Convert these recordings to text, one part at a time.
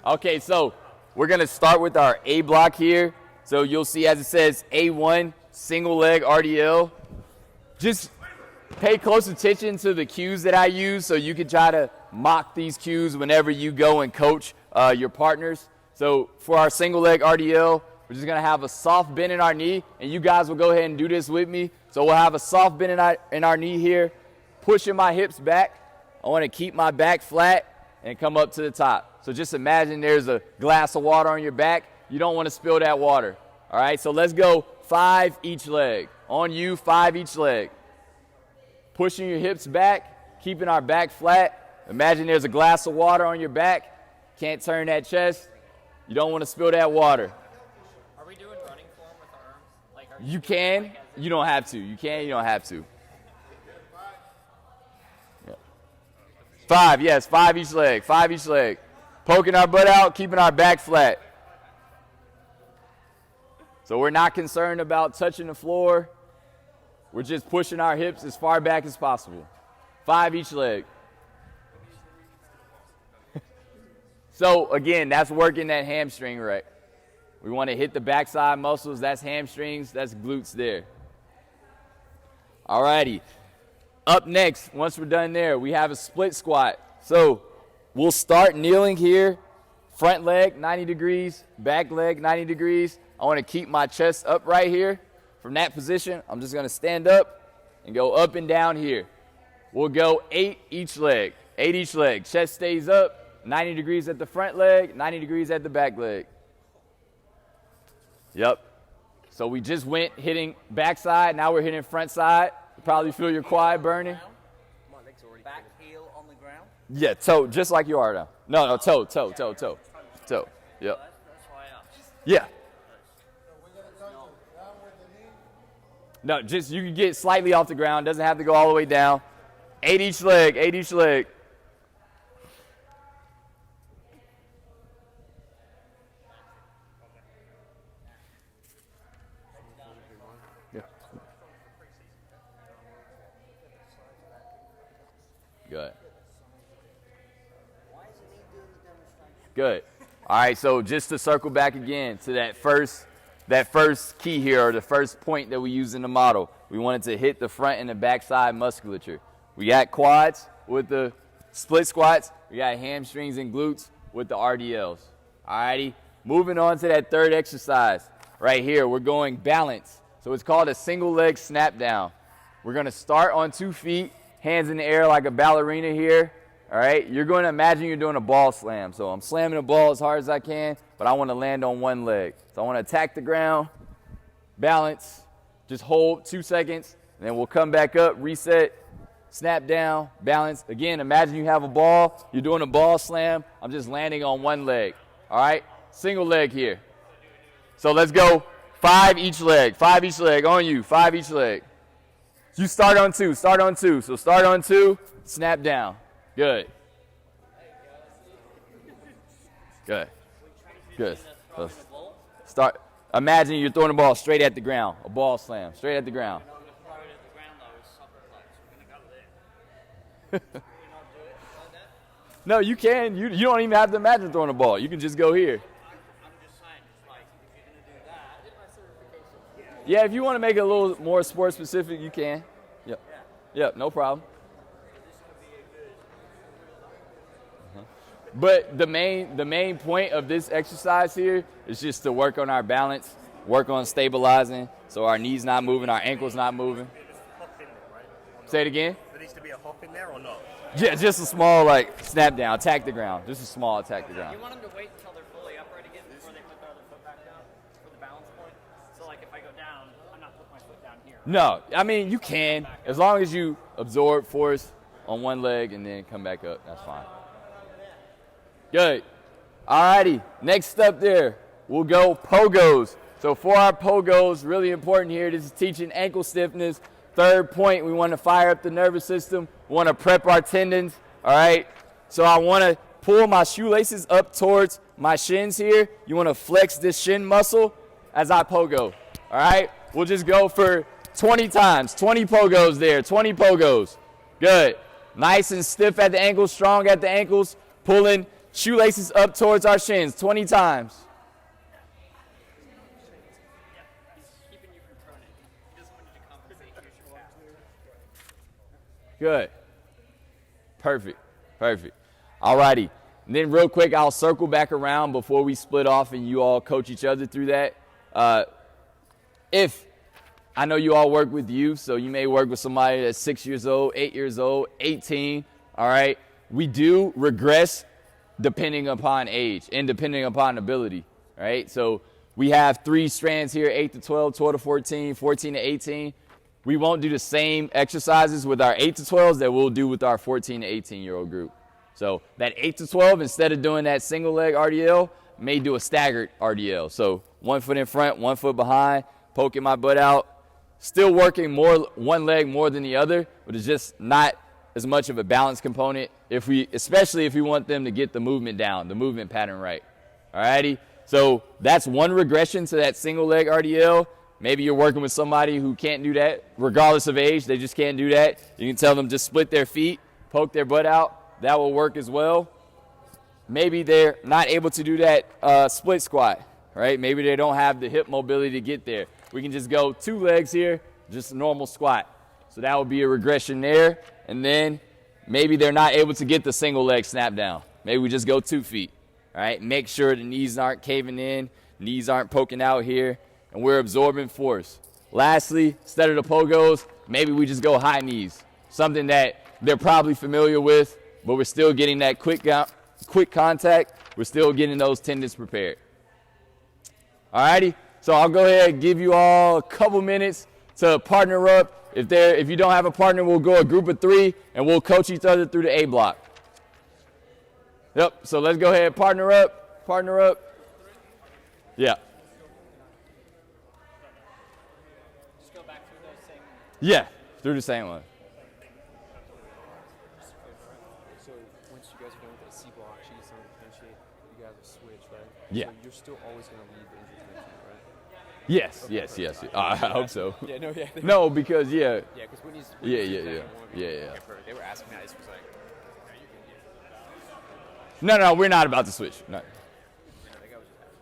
Okay, so we're going to start with our A block here. So you'll see as it says A1, single leg RDL. Just pay close attention to the cues that I use so you can try to mock these cues whenever you go and coach your partners. So for our single leg RDL, we're just going to have a soft bend in our knee, and you guys will go ahead and do this with me. So we'll have a soft bend in our knee here, pushing my hips back. I want to keep my back flat and come up to the top. So just imagine there's a glass of water on your back. You don't want to spill that water. All right, so let's go 5 each leg. On you, 5 each leg. Pushing your hips back, keeping our back flat. Imagine there's a glass of water on your back. Can't turn that chest. You don't want to spill that water. Are we doing running form with our arms? Like, You can. You don't have to. You can. You don't have to. 5, yes, 5 each leg. 5 each leg. Poking our butt out, keeping our back flat. So we're not concerned about touching the floor. We're just pushing our hips as far back as possible. 5 each leg. So again, that's working that hamstring right. We want to hit the backside muscles. That's hamstrings. That's glutes there. All righty. Up next, once we're done there, we have a split squat. So we'll start kneeling here. Front leg, 90 degrees. Back leg, 90 degrees. I want to keep my chest up right here. From that position, I'm just going to stand up and go up and down here. We'll go 8 each leg. 8 each leg. Chest stays up. 90 degrees at the front leg, 90 degrees at the back leg. Yep. So we just went hitting backside. Now we're hitting front side. You probably feel your quad burning. My legs already back heel on the ground. Yeah, toe, just like you are now. No, toe. Toe. Yep. That's why I asked. Yeah. No, just you can get slightly off the ground. Doesn't have to go all the way down. 8 each leg, 8 each leg. Good. Good. All right, so just to circle back again to that first key here, or the first point that we use in the model. We wanted to hit the front and the backside musculature. We got quads with the split squats. We got hamstrings and glutes with the RDLs. All righty, moving on to that third exercise. Right here, we're going balance. So it's called a single leg snap down. We're going to start on 2 feet. Hands in the air like a ballerina here, all right? You're going to imagine you're doing a ball slam. So I'm slamming the ball as hard as I can, but I want to land on one leg. So I want to attack the ground, balance, just hold 2 seconds, and then we'll come back up, reset, snap down, balance. Again, imagine you have a ball. You're doing a ball slam. I'm just landing on one leg, all right? Single leg here. So let's go 5 each leg. 5 each leg on you, 5 each leg. You start on 2, start on 2. So start on 2, snap down. Good. Good. Good. Start. Imagine you're throwing the ball straight at the ground. A ball slam, straight at the ground. No, you can. You don't even have to imagine throwing the ball. You can just go here. Yeah, if you want to make it a little more sport specific, you can. Yep. Yep, no problem. But the main point of this exercise here is just to work on our balance, work on stabilizing, so our knees not moving, our ankles not moving. Say it again. There needs to be a hop in there or not? Yeah, just a small like snap down, attack the ground. Just a small attack the ground. You want them to wait until they're fully upright again before they put their other foot back down for the balance point? So like if I go down, I'm not putting my foot down here. No, I mean you can, as long as you absorb force on one leg and then come back up, that's fine. Good. All righty, next up there, we'll go pogos. So for our pogos, really important here, this is teaching ankle stiffness. Third point, we want to fire up the nervous system. We want to prep our tendons, all right? So I want to pull my shoelaces up towards my shins here. You want to flex this shin muscle as I pogo, all right? We'll just go for 20 times, 20 pogos there, 20 pogos. Good. Nice and stiff at the ankles, strong at the ankles, pulling shoelaces up towards our shins 20 times. He's keeping you from proning. He doesn't want you to compensate. Here's your tap. Good. Perfect. Perfect. All righty. And then real quick, I'll circle back around before we split off and you all coach each other through that. If I know you all work with youth, so you may work with somebody that's 6 years old, 8 years old, 18, all right? We do regress depending upon age and depending upon ability, right? So we have 3 strands here, 8 to 12, 12 to 14, 14 to 18. We won't do the same exercises with our 8 to 12s that we'll do with our 14 to 18-year-old group. So that 8 to 12, instead of doing that single leg RDL, may do a staggered RDL. So 1 foot in front, 1 foot behind, poking my butt out. Still working more one leg more than the other, but it's just not as much of a balance component, especially if we want them to get the movement down, the movement pattern right. All righty? So that's one regression to that single leg RDL. Maybe you're working with somebody who can't do that, regardless of age. They just can't do that. You can tell them just split their feet, poke their butt out. That will work as well. Maybe they're not able to do that split squat, right? Maybe they don't have the hip mobility to get there. We can just go 2 legs here, just a normal squat. So that would be a regression there. And then maybe they're not able to get the single leg snap down. Maybe we just go 2 feet, all right? Make sure the knees aren't caving in, knees aren't poking out here, and we're absorbing force. Lastly, instead of the pogos, maybe we just go high knees, something that they're probably familiar with, but we're still getting that quick contact. We're still getting those tendons prepared. All righty? So I'll go ahead and give you all a couple minutes to partner up. If you don't have a partner, we'll go a group of 3, and we'll coach each other through the A block. Yep, so let's go ahead and partner up. Partner up. Yeah. Just go back through those same. Yeah, through the same one. So once you guys are done with that C block, she's on the handshake, you guys will switch, right? Yeah. So you're still always going to leave the injury prevention, right? Yes. I hope so. Yeah, no, yeah. No, because, yeah. Yeah, because Whitney's Yeah. They were asking that. It was like, No, we're not about to switch. No. I think I was just asking.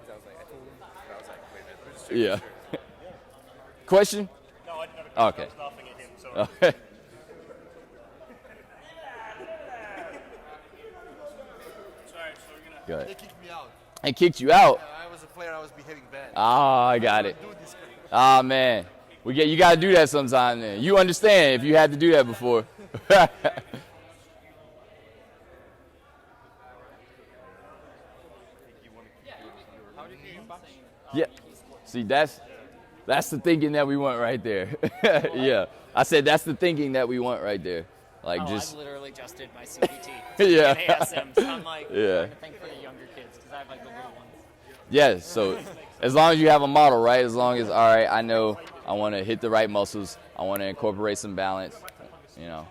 Because I was like, I told him, but I was like, wait a minute, we're just checking Yeah. for sure. Question? No, I didn't have a question. Okay. I was laughing at him, so. Okay. Sorry, so we're gonna. Go They ahead. kicked me out. And kicked you out. I was a player. I was behaving bad. I got it. Do this kind of- Ah, man. You got to do that sometime then. You understand if you had to do that before. Yeah. See, that's the thinking that we want right there. Yeah. I said that's the thinking that we want right there. Like Oh, just I literally just did my CPT. Yeah. And ASM, so I'm like Yeah. trying to think for the younger kids because I have like the little ones. yes. So as long as you have a model, right? As long as all right, I know I want to hit the right muscles. I want to incorporate some balance. You know.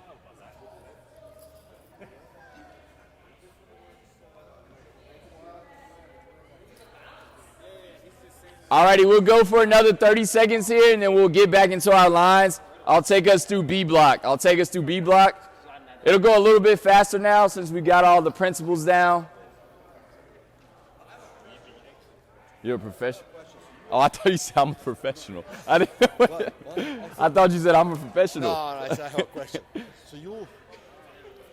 Alrighty, we'll go for another 30 seconds here, and then we'll get back into our lines. I'll take us through B block. It'll go a little bit faster now since we got all the principles down. You're a professional? Oh, I thought you said I'm a professional. I didn't know. What? I thought you said I'm a professional. No, I have a question. So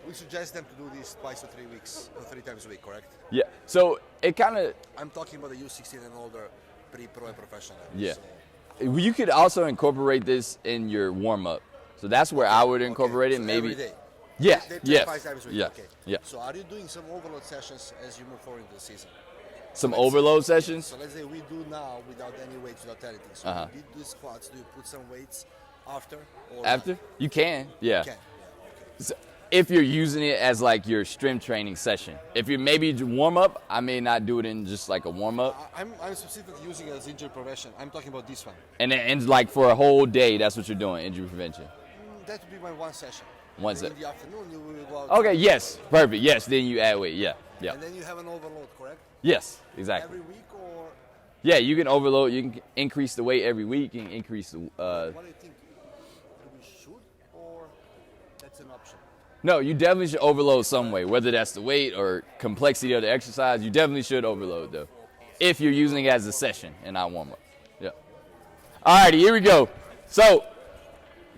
we suggest them to do this twice or 3 weeks, or 3 times a week, correct? Yeah. So it kind of, I'm talking about the U16 and older, pre-pro and professional. yeah. So, You could also incorporate this in your warm up. So that's where I would incorporate it. so Maybe. every day. Yeah. They train Yes. 5 times a week. Yeah. Okay. Yeah. So are you doing some overload sessions as you move forward into the season? Some Let's say- overload sessions. So let's say we do now without any weights, without anything. So Uh-huh. we do squats. Do you put some weights after? Or After you can. Yeah. Not? Okay. So if you're using it as like your strength training session. If you maybe warm up, I may not do it in just like a warm up. I'm specifically using it as injury prevention. I'm talking about this one. And then ends like for a whole day, that's what you're doing, injury prevention. That would be my one session. One In set. the afternoon, you will go out. Okay, yes. Perfect. Yes, then you add weight. Yeah. Yeah. And then you have an overload, correct? Yes, exactly. Every week or Yeah, you can overload. You can increase the weight every week. You can increase the. what do you think? Do we should or that's an option? No, you definitely should overload some way, whether that's the weight or complexity of the exercise. You definitely should overload, though, if you're using it as a session and not warm-up. Yeah. All righty, here we go. So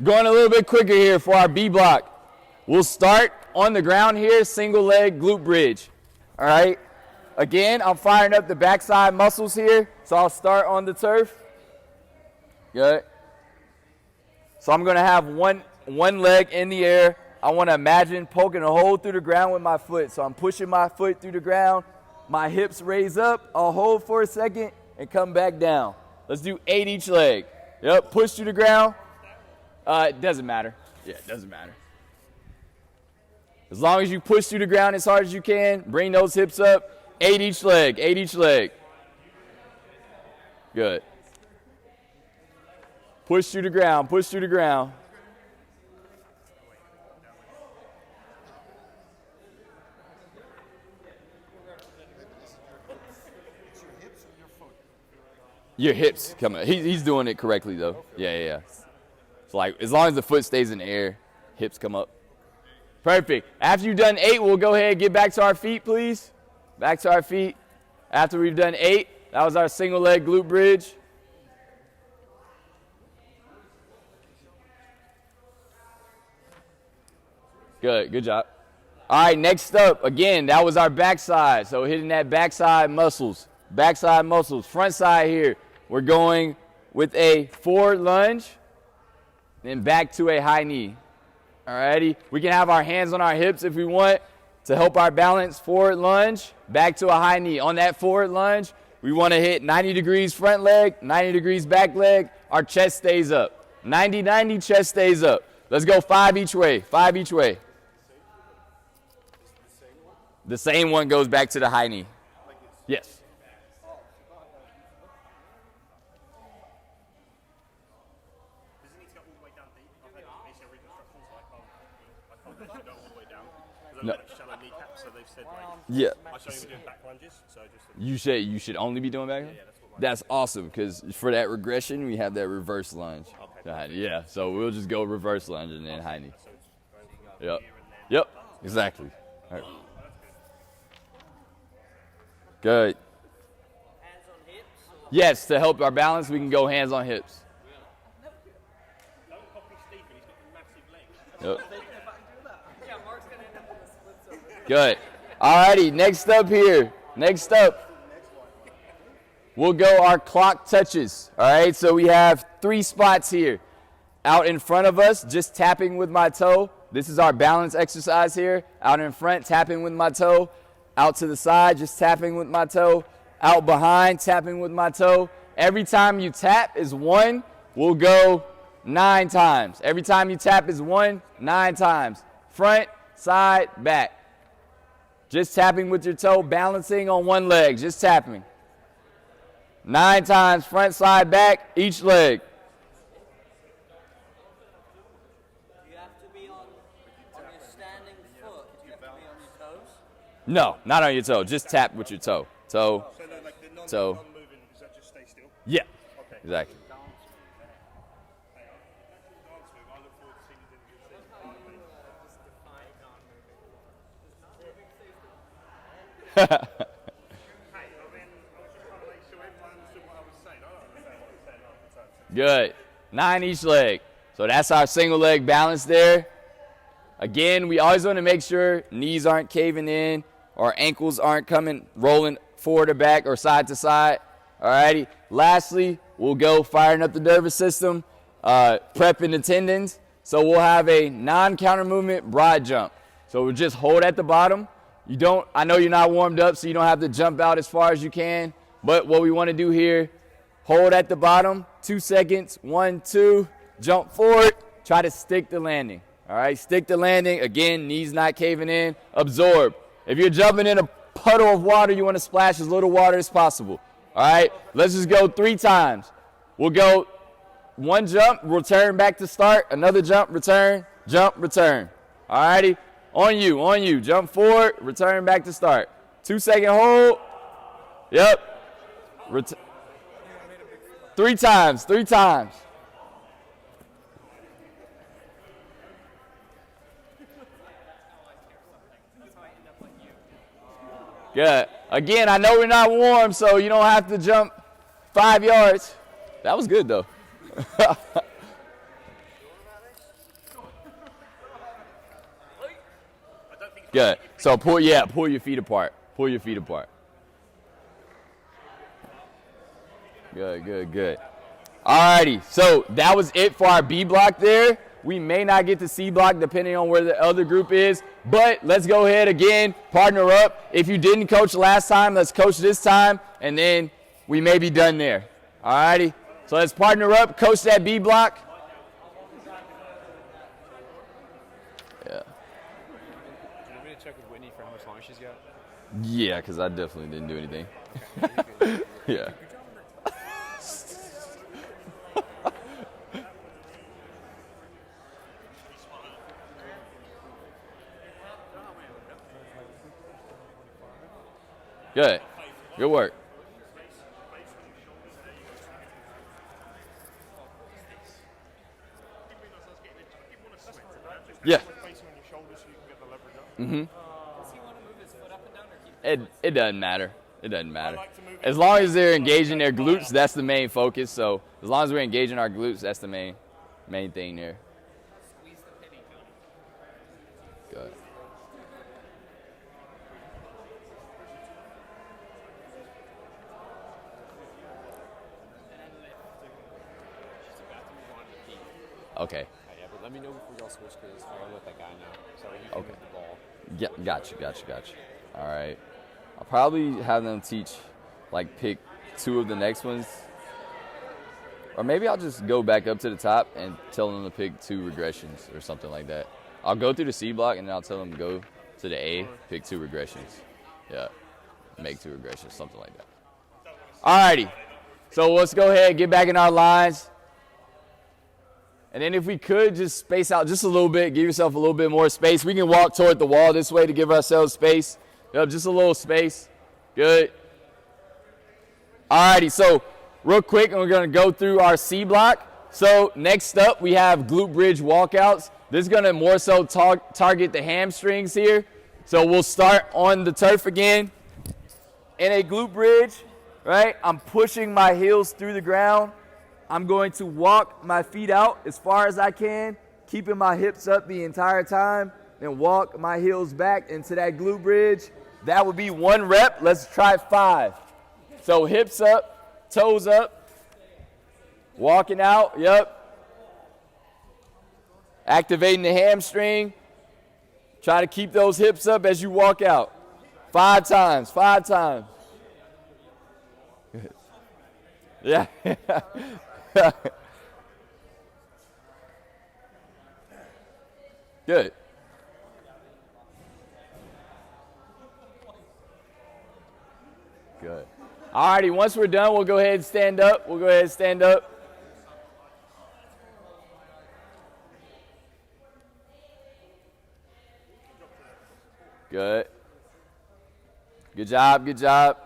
going a little bit quicker here for our B block. We'll start on the ground here, single leg glute bridge. All right. Again, I'm firing up the backside muscles here, so I'll start on the turf. Good. So I'm going to have one leg in the air. I want to imagine poking a hole through the ground with my foot. So I'm pushing my foot through the ground. My hips raise up. I'll hold for a second and come back down. Let's do 8 each leg. Yep, push through the ground. It doesn't matter. Yeah, it doesn't matter. As long as you push through the ground as hard as you can, bring those hips up. 8 each leg, 8 each leg. Good. Push through the ground, push through the ground. Your hips coming. He's doing it correctly though. Yeah. So like as long as the foot stays in the air, hips come up. Perfect. After you've done 8, we'll go ahead and get back to our feet, please. Back to our feet. After we've done 8, that was our single leg glute bridge. Good job. All right, next up, again, that was our backside. So hitting that backside muscles. Backside muscles. Front side here. We're going with a forward lunge, then back to a high knee. All righty. We can have our hands on our hips if we want to help our balance. Forward lunge, back to a high knee. On that forward lunge, we want to hit 90 degrees front leg, 90 degrees back leg. Our chest stays up. 90-90, chest stays up. Let's go 5 each way. 5 each way. The same one goes back to the high knee. Yes. No. Shallow kneecaps, so they've said Yeah. I should only be doing back lunges, so just You should only be doing back lunge? That's awesome, because for that regression, we have that reverse lunge. Okay. Yeah, so we'll just go reverse lunge and then high knee. Yep, exactly. All right. Good. Hands on hips. Yes, to help our balance, we can go hands on hips. don't copy Stephen, he's got massive legs. Yep. Yeah, Mark's gonna end up in the splits over. Good. Alrighty, next up here. Next up, we'll go our clock touches. All right, so we have 3 spots here. Out in front of us, just tapping with my toe. This is our balance exercise here. Out in front, tapping with my toe. Out to the side, just tapping with my toe. Out behind, tapping with my toe. Every time you tap is 1. We'll go 9 times. Every time you tap is 1, 9 times. Front, side, back. Just tapping with your toe, balancing on one leg, just tapping. 9 times, front, side, back, each leg. Do you have to be on your standing foot? Do you have to be on your toes? No, not on your toe. Just tap with your toe. Toe. So like the So- non-moving, does that just stay still? Yeah. Okay. Exactly. Dance move, I look forward to seeing you do the good thing. Hey, I mean, I was just trying to make sure everyone understood what I was saying. I don't understand what I'm saying half the time. Good. 9 each leg. So that's our single leg balance there. Again, we always want to make sure knees aren't caving in or ankles aren't rolling forward or back or side to side. Alrighty. Lastly, we'll go firing up the nervous system, prepping the tendons. So we'll have a non-counter movement broad jump. So we'll just hold at the bottom. I know you're not warmed up, so you don't have to jump out as far as you can. But what we want to do here, hold at the bottom, 2 seconds, 1, 2, jump forward, try to stick the landing. All right, stick the landing. Again, knees not caving in, absorb. If you're jumping in a puddle of water, you want to splash as little water as possible. All right, let's just go 3 times. We'll go 1 jump, return back to start, another jump, return, jump, return. All righty. On you. Jump forward, return back to start. 2 second hold. Yep. 3 times. Good. Again, I know we're not warm, so you don't have to jump 5 yards. That was good, though. Good. So pull your feet apart. Pull your feet apart. Good, good, good. Alrighty, so that was it for our B block there. We may not get to C block depending on where the other group is, but let's go ahead again, partner up. If you didn't coach last time, let's coach this time, and then we may be done there. Alrighty, so let's partner up, coach that B block. Yeah. You want me to check with Whitney for how much longer she's got? Yeah, because I definitely didn't do anything. Yeah. Good. Good work. Yeah. Mm-hmm. It doesn't matter. It doesn't matter. As long as they're engaging their glutes, that's the main focus. So as long as we're engaging our glutes, that's the main thing there. Good. Okay. Yeah, but let me know before y'all switch because I gotta let that guy know so he can Okay. move the ball. Yeah, gotcha. All right. I'll probably have them teach, like, pick 2 of the next ones. Or maybe I'll just go back up to the top and tell them to pick 2 regressions or something like that. I'll go through the C block and then I'll tell them to go to the A, pick 2 regressions. Yeah, make 2 regressions, something like that. All righty. So let's go ahead and get back in our lines. And then if we could just space out just a little bit, give yourself a little bit more space. We can walk toward the wall this way to give ourselves space. Yep, just a little space. Good. All righty, so real quick, and we're going to go through our C block. So next up, we have glute bridge walkouts. This is going to more so target the hamstrings here. So we'll start on the turf again. In a glute bridge, right, I'm pushing my heels through the ground. I'm going to walk my feet out as far as I can, keeping my hips up the entire time, and walk my heels back into that glute bridge. That would be 1 rep. Let's try 5. So hips up, toes up, walking out, yep. Activating the hamstring. Try to keep those hips up as you walk out. 5 times, 5 times. Yeah. Good. Good. All righty, once we're done, we'll go ahead and stand up. Good. Good job.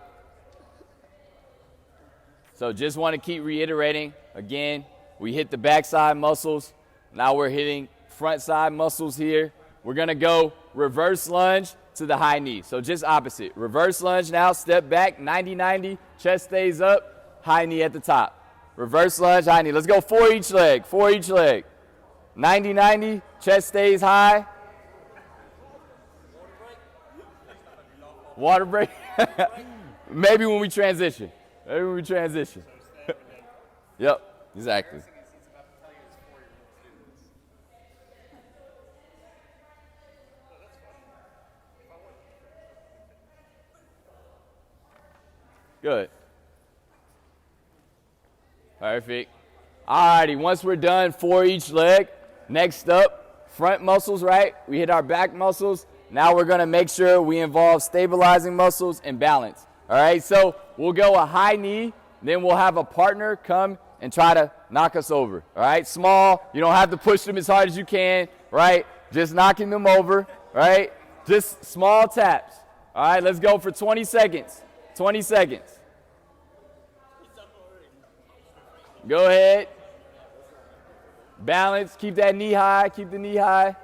So just want to keep reiterating, again, we hit the backside muscles. Now we're hitting front side muscles here. We're going to go reverse lunge to the high knee. So just opposite. Reverse lunge now, step back, 90-90, chest stays up, high knee at the top. Reverse lunge, high knee. Let's go 4 each leg. 90-90, chest stays high. Water break. Maybe when we transition. Yep, exactly. Good. Perfect. All righty, once we're done, 4 each leg. Next up, front muscles, right? We hit our back muscles. Now we're going to make sure we involve stabilizing muscles and balance. All right, so we'll go a high knee, then we'll have a partner come and try to knock us over. All right, small. You don't have to push them as hard as you can, right? Just knocking them over, right? Just small taps. All right, let's go for 20 seconds. 20 seconds. Go ahead. Balance. Keep that knee high. Keep the knee high.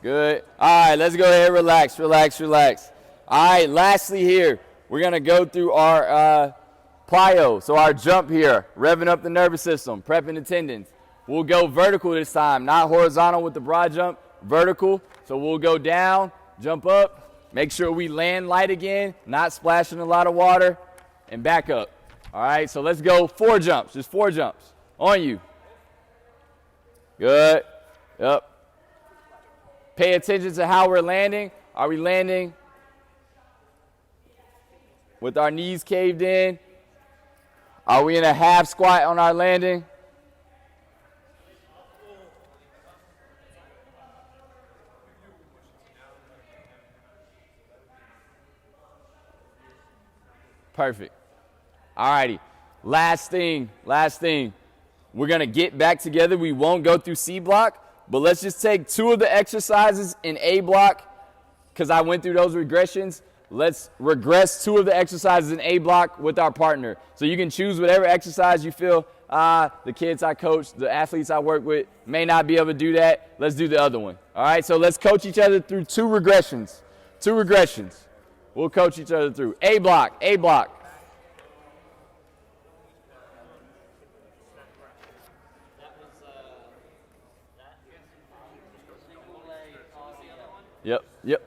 Good. All right, let's go ahead. Relax, relax, relax. All right, lastly here, we're going to go through our plyo, so our jump here, revving up the nervous system, prepping the tendons. We'll go vertical this time, not horizontal with the broad jump, vertical. So we'll go down, jump up, make sure we land light again, not splashing a lot of water, and back up. All right, so let's go 4 jumps, just 4 jumps. On you. Good. Yep. Pay attention to how we're landing. Are we landing with our knees caved in? Are we in a half squat on our landing? Perfect. All righty. Last thing. We're going to get back together. We won't go through C block, but let's just take 2 of the exercises in A block because I went through those regressions. Let's regress 2 of the exercises in A block with our partner. So you can choose whatever exercise you feel the kids I coach, the athletes I work with may not be able to do that. Let's do the other one. All right, so let's coach each other through 2 regressions. 2 regressions. We'll coach each other through. A block, A block. Yep, yep.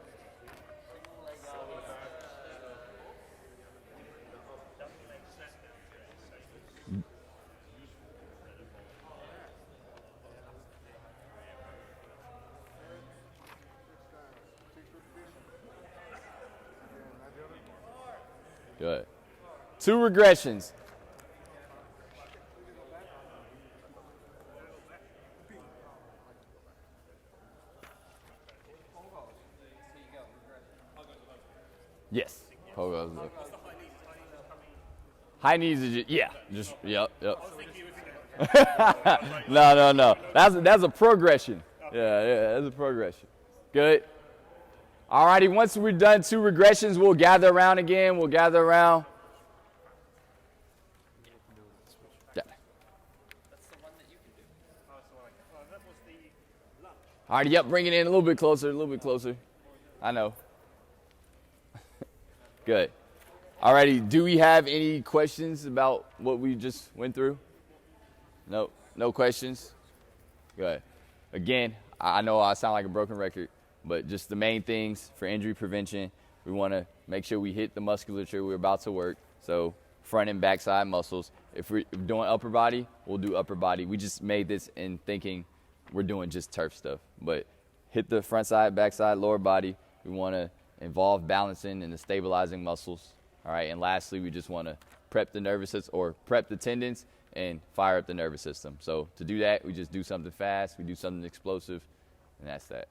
Good. 2 regressions. Yes. Pogos. High knees is just, yep. No. That's a progression. Yeah, that's a progression. Good. All righty, once we're done 2 regressions, we'll gather around again. We'll gather around. Yeah. All right, yep, bring it in a little bit closer. I know. Good. All righty, do we have any questions about what we just went through? No, no questions? Good. Again, I know I sound like a broken record, but just the main things for injury prevention, we want to make sure we hit the musculature we're about to work, so front and back side muscles. If we're doing upper body, we'll do upper body. We just made this in thinking we're doing just turf stuff, but hit the front side, back side, lower body. We want to involve balancing and the stabilizing muscles. All right, and lastly, we just want to prep the nervous system or prep the tendons and fire up the nervous system. So to do that, we just do something fast, we do something explosive, and that's that.